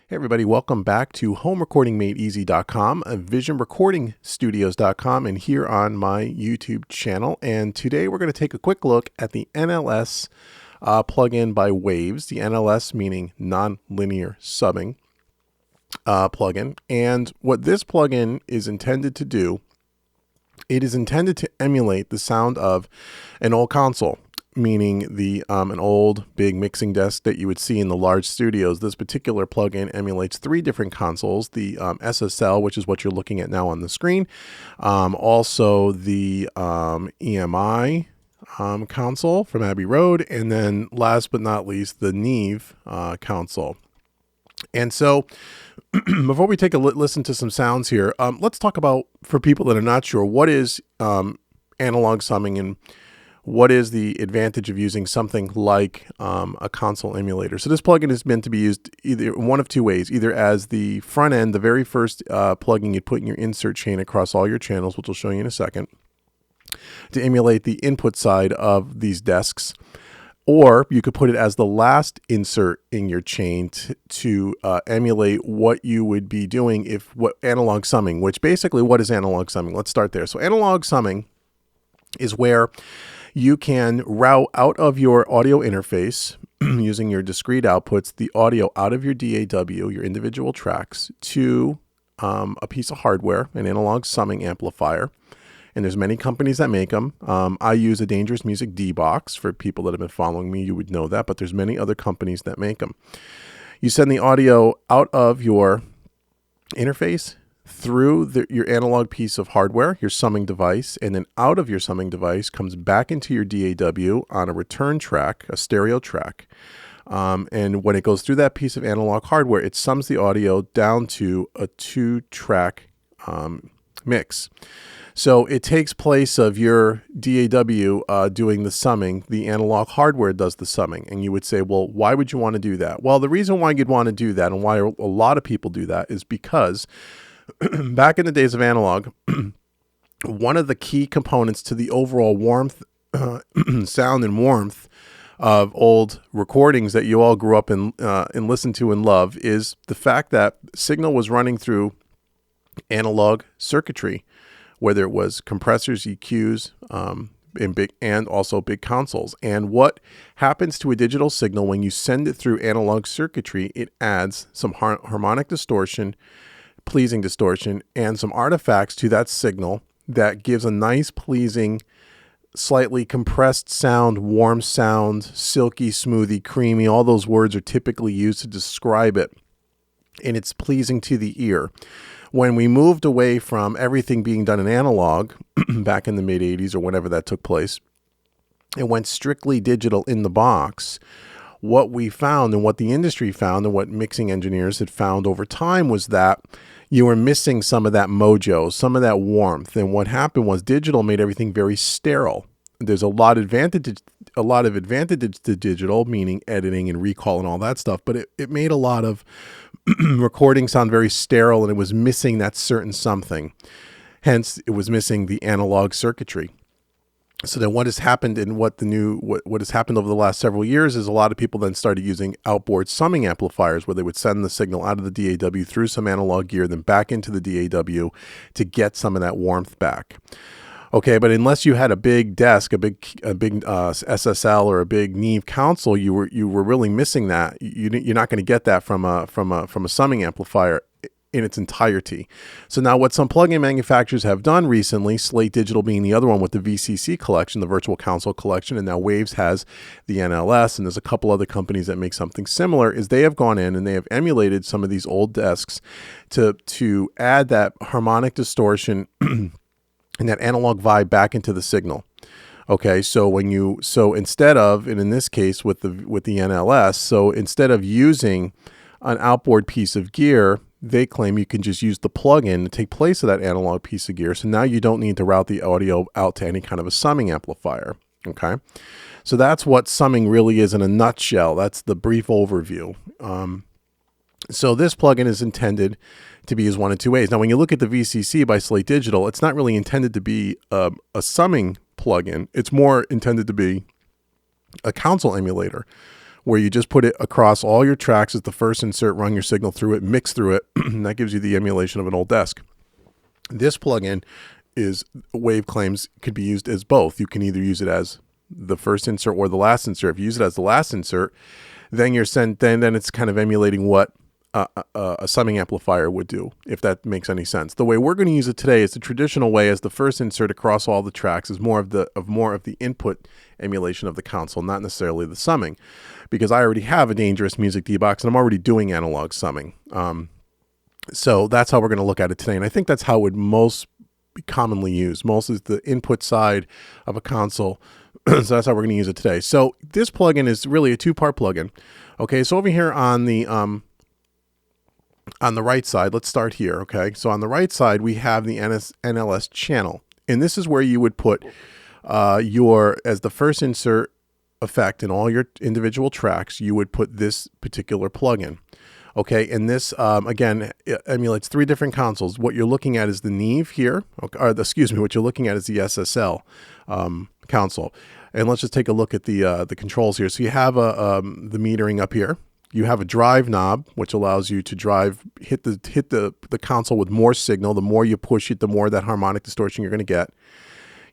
Hey everybody, welcome back to HomeRecordingMadeEasy.com, VisionRecordingStudios.com, and here on my YouTube channel. And today we're going to take a quick look at the NLS plugin by Waves, the NLS meaning nonlinear subbing plugin. And what this plugin is intended to do, it is intended to emulate the sound of an old console, meaning an old big mixing desk that you would see in the large studios. This particular plugin emulates three different consoles: the SSL, which is what you're looking at now on the screen, also the EMI console from Abbey Road, and then last but not least the Neve console. And so before we take a listen to some sounds here, let's talk about, for people that are not sure, what is analog summing and what is the advantage of using something like a console emulator. So this plugin is meant to be used either one of two ways, either as the front end, the very first plugin you put in your insert chain across all your channels, which I'll show you in a second, to emulate the input side of these desks, or you could put it as the last insert in your chain to emulate what you would be doing if analog summing, which basically, what is analog summing? Let's start there. So analog summing is where you can route out of your audio interface using your discrete outputs, the audio out of your DAW, your individual tracks, to a piece of hardware, an analog summing amplifier. And there's many companies that make them. I use a Dangerous Music D-Box. For people that have been following me, you would know that, but there's many other companies that make them. You send the audio out of your interface through your analog piece of hardware, your summing device, and then out of your summing device comes back into your DAW on a return track, a stereo track. And when it goes through that piece of analog hardware, it sums the audio down to a 2-track mix. So it takes place of your DAW doing the summing. The analog hardware does the summing. And you would say, well, why would you want to do that? Well, the reason why you'd want to do that, and why a lot of people do that, is because back in the days of analog, one of the key components to the overall warmth, sound and warmth of old recordings that you all grew up and listened to and love is the fact that signal was running through analog circuitry, whether it was compressors, EQs, and also big consoles. And what happens to a digital signal when you send it through analog circuitry, it adds some harmonic distortion, pleasing distortion, and some artifacts to that signal that gives a nice, pleasing, slightly compressed sound, warm sound, silky, smoothie, creamy. All those words are typically used to describe it, and it's pleasing to the ear. When we moved away from everything being done in analog back in the mid-'80s or whenever that took place, and went strictly digital in the box, what we found and what the industry found and what mixing engineers had found over time was that you were missing some of that mojo, some of that warmth. And what happened was digital made everything very sterile. There's a lot of advantage to digital, meaning editing and recall and all that stuff, but it made a lot of recording sound very sterile, and it was missing that certain something. Hence, it was missing the analog circuitry. So then what has happened, and what has happened over the last several years, is a lot of people then started using outboard summing amplifiers, where they would send the signal out of the DAW through some analog gear, then back into the DAW to get some of that warmth back. Okay, but unless you had a big desk, a big SSL or a big Neve console, you were really missing that. You're not going to get that from a summing amplifier in its entirety. So now what some plugin manufacturers have done recently, Slate Digital being the other one with the VCC collection, the Virtual Console collection, and now Waves has the NLS, and there's a couple other companies that make something similar, is they have gone in and they have emulated some of these old desks to add that harmonic distortion and that analog vibe back into the signal. Okay, so instead of, and in this case with the NLS, so instead of using an outboard piece of gear, they claim you can just use the plug-in to take place of that analog piece of gear. So now you don't need to route the audio out to any kind of a summing amplifier. Okay, so that's what summing really is in a nutshell. That's the brief overview. So this plugin is intended to be used one of two ways. Now, when you look at the VCC by Slate Digital, it's not really intended to be a summing plugin. It's more intended to be a console emulator, where you just put it across all your tracks as the first insert, run your signal through it, mix through it, and that gives you the emulation of an old desk. This plugin is Wave claims could be used as both. You can either use it as the first insert or the last insert. If you use it as the last insert, then then it's kind of emulating what a summing amplifier would do, if that makes any sense. The way we're going to use it today is the traditional way, as the first insert across all the tracks is more of the input emulation of the console, not necessarily the summing, because I already have a dangerous music D-box and I'm already doing analog summing. So that's how we're going to look at it today, and I think that's how it would most be commonly used. Most is the input side of a console. So that's how we're going to use it today. So this plugin is really a two-part plugin. Okay, so over here on the right side, let's start here. Okay, so on the right side we have the NLS channel, and this is where you would put as the first insert effect in all your individual tracks, you would put this particular plugin. Okay, and this again emulates three different consoles. What you're looking at is the Neve here, what you're looking at is the SSL console. And let's just take a look at the controls here. So you have the metering up here. You have a drive knob, which allows you to hit the console with more signal. The more you push it, the more that harmonic distortion you're going to get.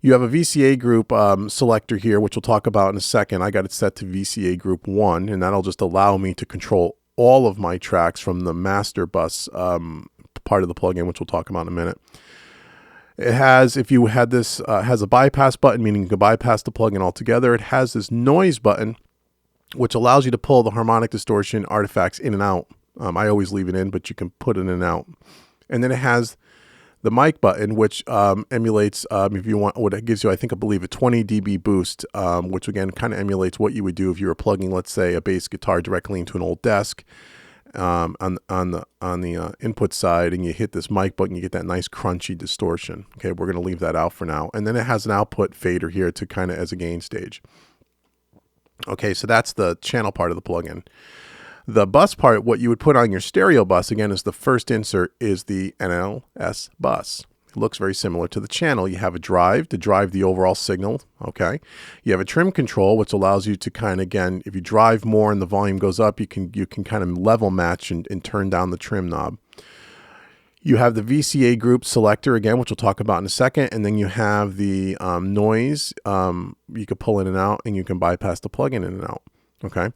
You have a VCA group selector here, which we'll talk about in a second. I got it set to VCA group 1, and that'll just allow me to control all of my tracks from the master bus part of the plugin, which we'll talk about in a minute. It has, if you had this, has a bypass button, meaning you can bypass the plugin altogether. It has this noise button, which allows you to pull the harmonic distortion artifacts in and out. I always leave it in, but you can put it in and out. And then it has the mic button, which emulates, if you want, what it gives you, I believe a 20 dB boost, which again kind of emulates what you would do if you were plugging, let's say, a bass guitar directly into an old desk on the input side, and you hit this mic button, you get that nice crunchy distortion. Okay, we're going to leave that out for now. And then it has an output fader here to kind of as a gain stage. Okay, so that's the channel part of the plugin. The bus part, what you would put on your stereo bus, again, is the first insert is the NLS bus. It looks very similar to the channel. You have a drive to drive the overall signal, okay? You have a trim control, which allows you to kind of, again, if you drive more and the volume goes up, you can kind of level match and turn down the trim knob. You have the VCA group selector, again, which we'll talk about in a second, and then you have the noise. You can pull in and out, and you can bypass the plugin in and out. Okay.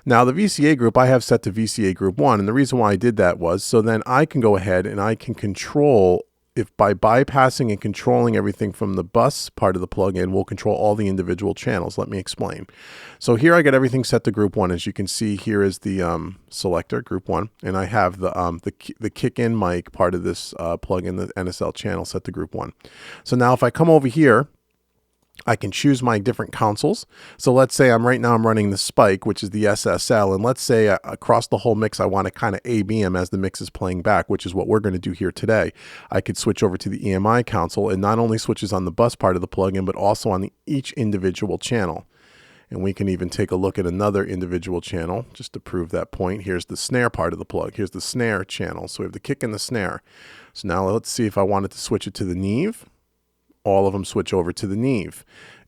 Now the VCA group I have set to VCA group 1, and the reason why I did that was so then I can go ahead and I can control, if by bypassing and controlling everything from the bus part of the plugin, we'll control all the individual channels. Let me explain. So here I got everything set to group 1. As you can see, here is the selector, group 1, and I have the kick-in mic part of this plugin, the NSL channel, set to group 1. So now if I come over here, I can choose my different consoles. So let's say right now I'm running the Spike, which is the SSL, and let's say across the whole mix I want to kind of A-B them as the mix is playing back, which is what we're going to do here today. I could switch over to the EMI console, and not only switches on the bus part of the plugin, but also on each individual channel. And we can even take a look at another individual channel just to prove that point. Here's the snare part of the plug. Here's the snare channel. So we have the kick and the snare. So now let's see if I wanted to switch it to the Neve. All of them switch over to the Neve.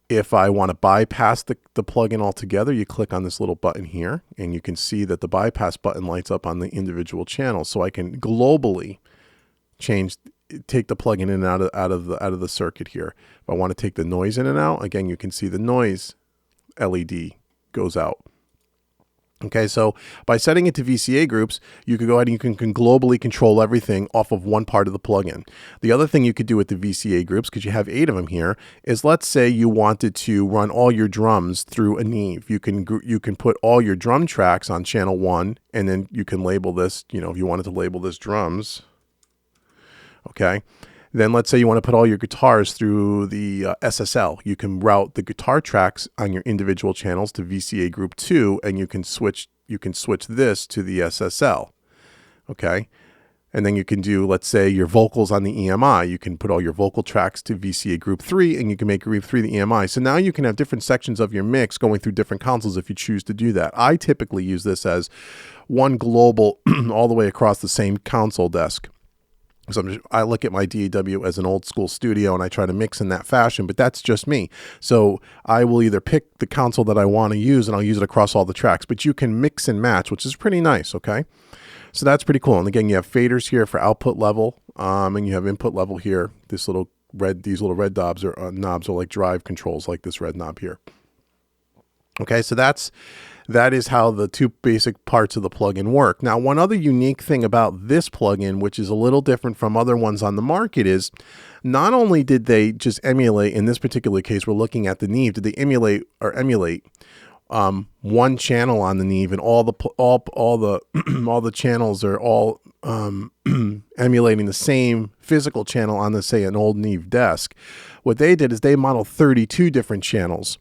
If I want to bypass the plugin altogether, you click on this little button here, and you can see that the bypass button lights up on the individual channels. So I can globally take the plugin in and out of the circuit here. If I want to take the noise in and out, again, you can see the noise LED goes out. Okay, so by setting it to VCA groups, you could go ahead and you can globally control everything off of one part of the plugin. The other thing you could do with the VCA groups, because you have 8 of them here, is let's say you wanted to run all your drums through a Neve. You can put all your drum tracks on channel 1, and then you can label this, if you wanted to label this drums, okay? Then let's say you want to put all your guitars through the SSL. You can route the guitar tracks on your individual channels to VCA group 2, and you can switch this to the SSL. Okay? And then you can do, let's say, your vocals on the EMI. You can put all your vocal tracks to VCA group 3, and you can make group 3 the EMI. So now you can have different sections of your mix going through different consoles if you choose to do that. I typically use this as one global all the way across the same console desk. So I look at my DAW as an old school studio and I try to mix in that fashion, but that's just me. So I will either pick the console that I want to use and I'll use it across all the tracks, but you can mix and match, which is pretty nice. Okay. So that's pretty cool. And again, you have faders here for output level, and you have input level here. These little red knobs are like drive controls, like this red knob here. Okay. So that is how the two basic parts of the plugin work. Now, one other unique thing about this plugin, which is a little different from other ones on the market, is not only did they just emulate, in this particular case, we're looking at the Neve, did they emulate one channel on the Neve, and all the all the channels are all emulating the same physical channel on the, say, an old Neve desk. What they did is they modeled 32 different channels.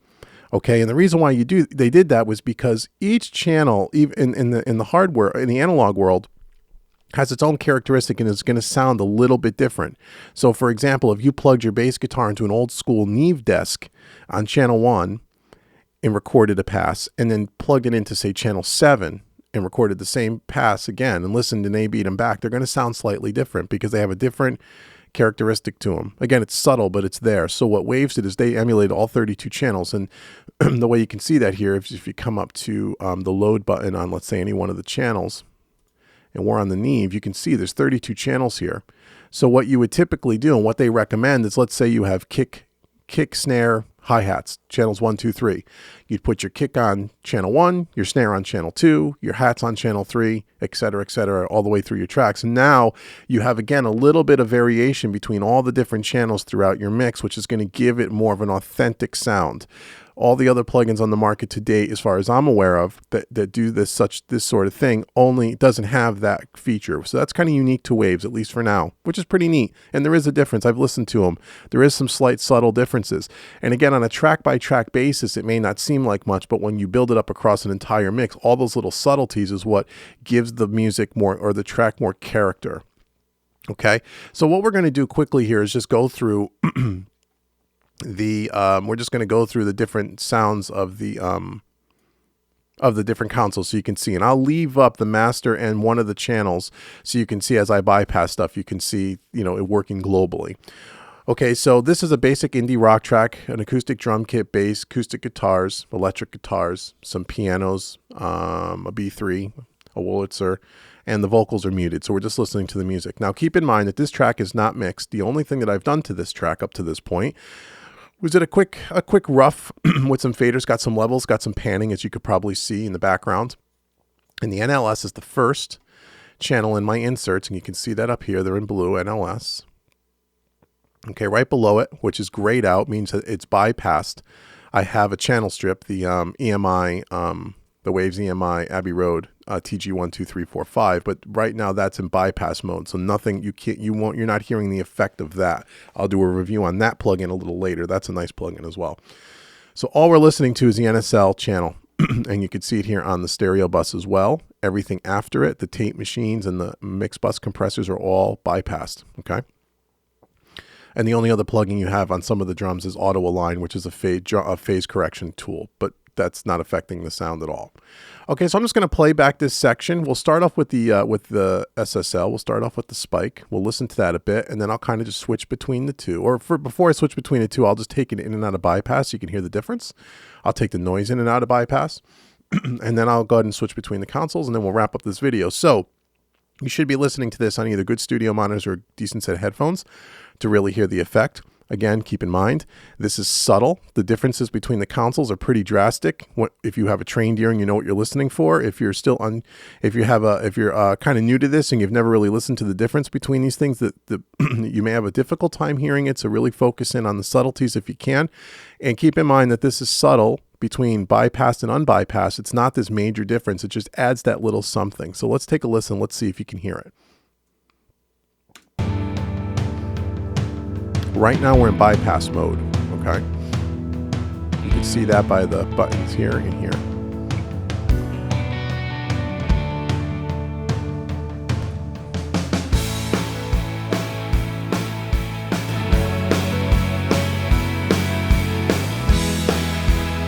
Okay, and the reason why they did that was because each channel, even in the hardware, in the analog world, has its own characteristic and is going to sound a little bit different. So, for example, if you plugged your bass guitar into an old school Neve desk on channel 1 and recorded a pass, and then plugged it into, say, channel 7 and recorded the same pass again and listened and A-beat them back, they're going to sound slightly different because they have a different characteristic to them. Again, it's subtle, but it's there. So what Waves did is they emulated all 32 channels, and the way you can see that here, if you come up to the load button on, let's say, any one of the channels, and we're on the Neve, you can see there's 32 channels here. So what you would typically do, and what they recommend, is let's say you have kick, snare, hi-hats, channels 1, 2, 3. You'd put your kick on channel 1, your snare on channel 2, your hats on channel 3, et cetera, all the way through your tracks. And now you have, again, a little bit of variation between all the different channels throughout your mix, which is going to give it more of an authentic sound. All the other plugins on the market to date, as far as I'm aware of, that do this sort of thing, only doesn't have that feature. So that's kind of unique to Waves, at least for now, which is pretty neat. And there is a difference. I've listened to them. There is some slight subtle differences. And again, on a track-by-track basis, it may not seem like much, but when you build it up across an entire mix, all those little subtleties is what gives the music more, or the track, more character. Okay? So what we're going to do quickly here is just go through we're just going to go through the different sounds of the different consoles so you can see, and I'll leave up the master and one of the channels so you can see, as I bypass stuff, you can see, it working globally. Okay, so this is a basic indie rock track, an acoustic drum kit, bass, acoustic guitars, electric guitars, some pianos, a B3, a Wurlitzer, and the vocals are muted, so we're just listening to the music. Now keep in mind that this track is not mixed. The only thing that I've done to this track up to this point was it a quick rough with some faders, got some levels, got some panning, as you could probably see in the background. And the NLS is the first channel in my inserts, and you can see that up here. They're in blue, NLS. Okay, right below it, which is grayed out, means that it's bypassed. I have a channel strip, the EMI, the Waves EMI Abbey Road TG12345, but right now that's in bypass mode, so nothing, you're not hearing the effect of that. I'll do a review on that plugin a little later. That's a nice plugin as well. So all we're listening to is the NSL channel, and you can see it here on the stereo bus as well. Everything after it, the tape machines and the mix bus compressors, are all bypassed. Okay. And the only other plugin you have on some of the drums is Auto Align, which is a phase correction tool, but that's not affecting the sound at all. Okay, so I'm just going to play back this section. We'll start off with the SSL. We'll start off with the spike. We'll listen to that a bit, and then I'll kind of just switch between the two. Or before I switch between the two, I'll just take it in and out of bypass so you can hear the difference. I'll take the noise in and out of bypass, and then I'll go ahead and switch between the consoles, and then we'll wrap up this video. So you should be listening to this on either good studio monitors or a decent set of headphones to really hear the effect. Again, keep in mind, this is subtle. The differences between the consoles are pretty drastic. If you have a trained ear and you know what you're listening for, if you're kind of new to this and you've never really listened to the difference between these things, that you may have a difficult time hearing it. So really focus in on the subtleties if you can, and keep in mind that this is subtle between bypassed and unbypassed. It's not this major difference. It just adds that little something. So let's take a listen. Let's see if you can hear it. Right now we're in bypass mode, okay? You can see that by the buttons here and here.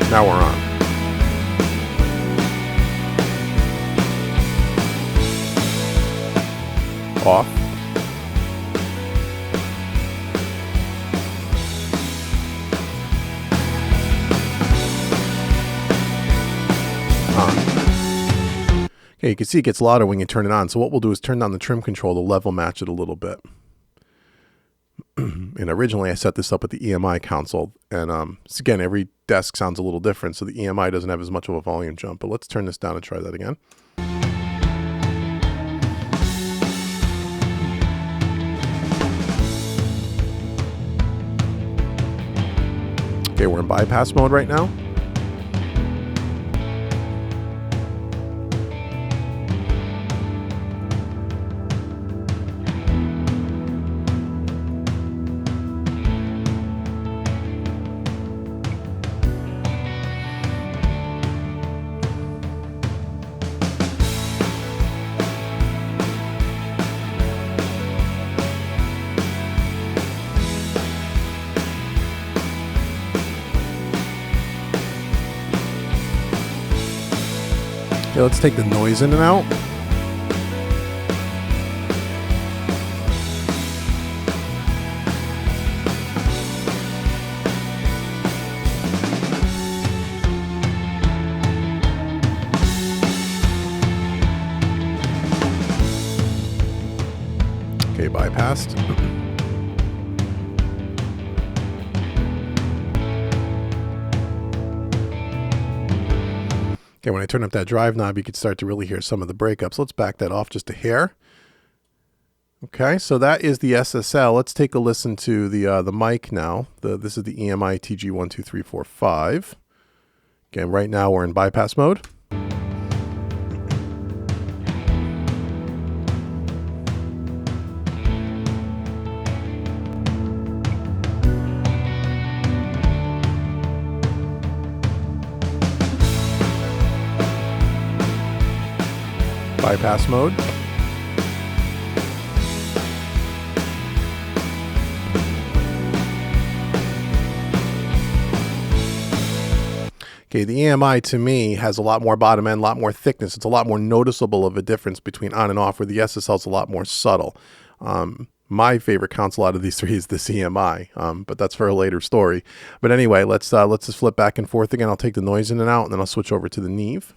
Now we're on. Off. Okay, you can see it gets louder when you turn it on. So what we'll do is turn down the trim control to level match it a little bit. And originally I set this up with the EMI console. And so again, every desk sounds a little different. So the EMI doesn't have as much of a volume jump. But let's turn this down and try that again. Okay, we're in bypass mode right now. Okay, let's take the noise in and out. Okay, bypassed. Okay, when I turn up that drive knob, you can start to really hear some of the breakups. Let's back that off just a hair. Okay, so that is the SSL. Let's take a listen to the mic now. This is the EMI TG12345. Again, right now we're in bypass mode. Bypass mode. Okay, the EMI to me has a lot more bottom end, a lot more thickness. It's a lot more noticeable of a difference between on and off, where the SSL is a lot more subtle. My favorite console out of these three is the EMI, but that's for a later story. But anyway, let's just flip back and forth again. I'll take the noise in and out, and then I'll switch over to the Neve.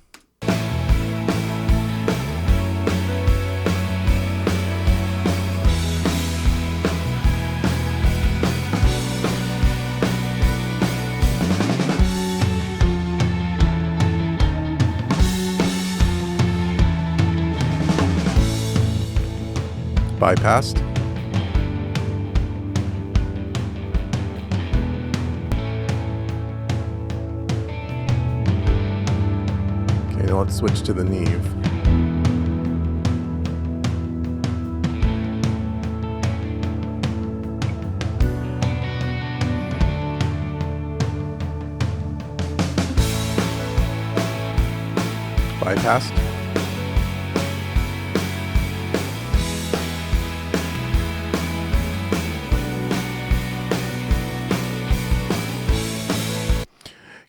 Bypassed. Okay, now let's switch to the Neve. Bypassed.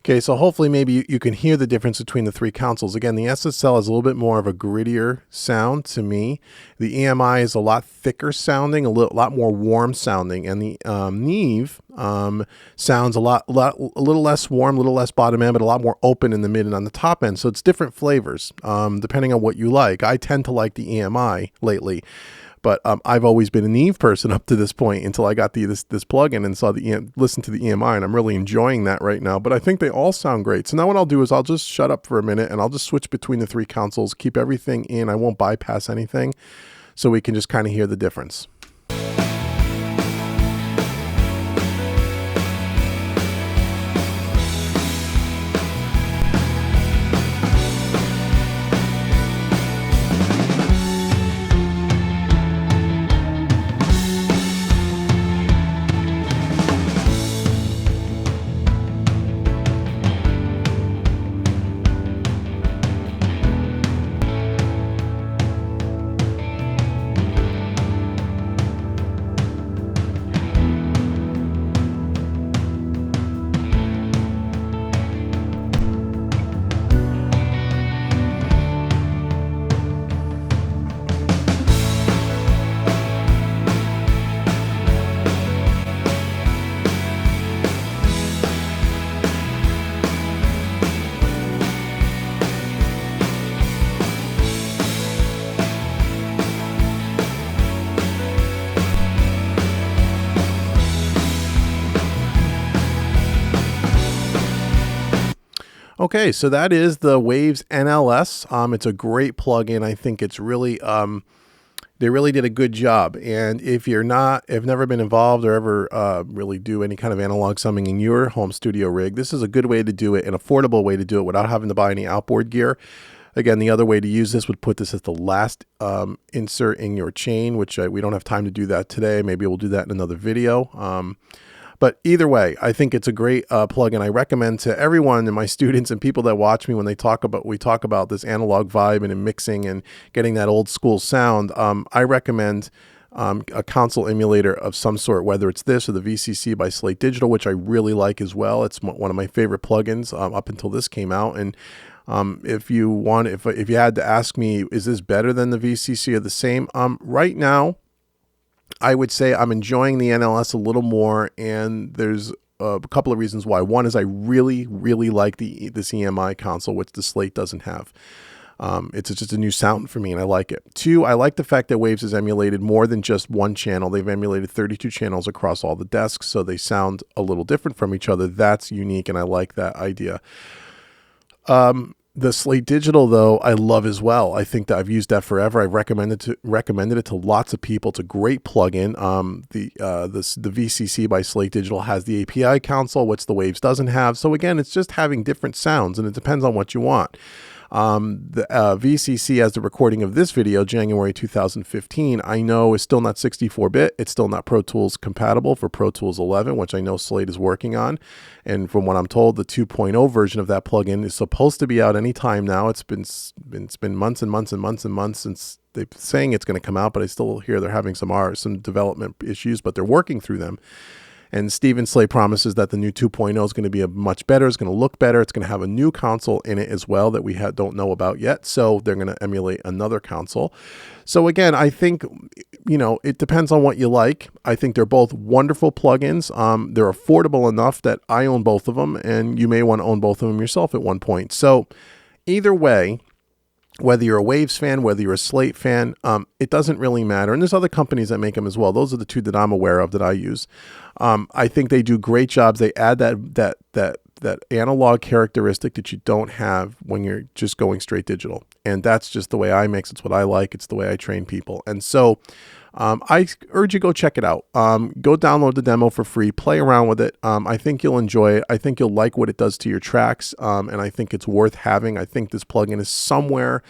Okay, so hopefully maybe you can hear the difference between the three consoles. Again, the SSL is a little bit more of a grittier sound to me. The EMI is a lot thicker sounding, a lot more warm sounding, and the Neve sounds a little less warm, a little less bottom end, but a lot more open in the mid and on the top end. So it's different flavors depending on what you like. I tend to like the EMI lately. But I've always been a Neve person up to this point until I got this plugin and listened to the EMI, and I'm really enjoying that right now. But I think they all sound great. So now what I'll do is I'll just shut up for a minute and I'll just switch between the three consoles, keep everything in. I won't bypass anything, so we can just kind of hear the difference. Okay, so that is the Waves NLS. It's a great plugin. I think it's really, they really did a good job. And if have never been involved or ever really do any kind of analog summing in your home studio rig, this is a good way to do it, an affordable way to do it without having to buy any outboard gear. Again, the other way to use this would put this as the last insert in your chain, which we don't have time to do that today. Maybe we'll do that in another video. But either way, I think it's a great plugin. I recommend to everyone and my students and people that watch me when we talk about this analog vibe and in mixing and getting that old school sound. I recommend a console emulator of some sort, whether it's this or the VCC by Slate Digital, which I really like as well. It's one of my favorite plugins up until this came out. And if you had to ask me, is this better than the VCC or the same? Right now, I would say I'm enjoying the NLS a little more, and there's a couple of reasons why. One is I really, really like this EMI console, which the Slate doesn't have. It's just a new sound for me, and I like it. Two, I like the fact that Waves has emulated more than just one channel. They've emulated 32 channels across all the desks, so they sound a little different from each other. That's unique, and I like that idea. The Slate Digital, though, I love as well. I think that I've used that forever. I've recommended it to lots of people. It's a great plugin. The VCC by Slate Digital has the API console, which the Waves doesn't have. So again, it's just having different sounds, and it depends on what you want. The VCC, as the recording of this video, January 2015, I know is still not 64-bit. It's still not Pro Tools compatible for Pro Tools 11, which I know Slate is working on. And from what I'm told, the 2.0 version of that plugin is supposed to be out any time now. It's been months and months and months and months since they're saying it's going to come out, but I still hear they're having some development issues, but they're working through them. And Steven Slate promises that the new 2.0 is going to be much better. It's going to look better. It's going to have a new console in it as well that we don't know about yet. So they're going to emulate another console. So again, I think, it depends on what you like. I think they're both wonderful plugins. They're affordable enough that I own both of them, and you may want to own both of them yourself at one point. So either way, whether you're a Waves fan, whether you're a Slate fan, it doesn't really matter. And there's other companies that make them as well. Those are the two that I'm aware of that I use. I think they do great jobs. They add that analog characteristic that you don't have when you're just going straight digital. And that's just the way I mix. It's what I like. It's the way I train people. And so I urge you go check it out. Go download the demo for free. Play around with it. I think you'll enjoy it. I think you'll like what it does to your tracks, and I think it's worth having. I think this plugin is somewhere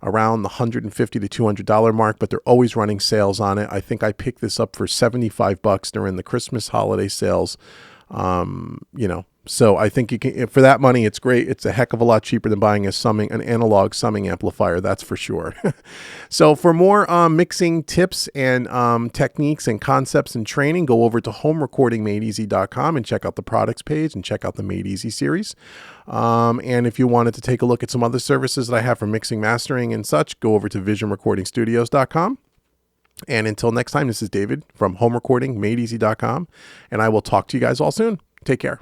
around the $150 to $200 mark, but they're always running sales on it. I think I picked this up for $75 during the Christmas holiday sales. So I think you can, for that money, it's great. It's a heck of a lot cheaper than buying an analog summing amplifier. That's for sure. So for more mixing tips and techniques and concepts and training, go over to homerecordingmadeeasy.com and check out the products page and check out the Made Easy series. And if you wanted to take a look at some other services that I have for mixing, mastering, and such, go over to visionrecordingstudios.com. And until next time, this is David from homerecordingmadeeasy.com, and I will talk to you guys all soon. Take care.